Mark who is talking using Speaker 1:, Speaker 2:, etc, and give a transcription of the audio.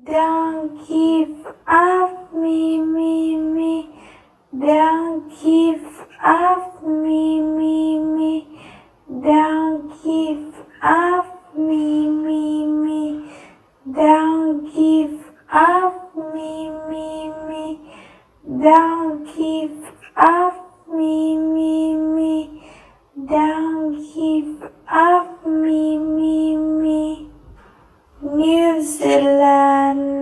Speaker 1: Don't give up me. Don't give up me. Don't give up me. Don't give up me. Don't give up me. Don't give up me. New Zealand.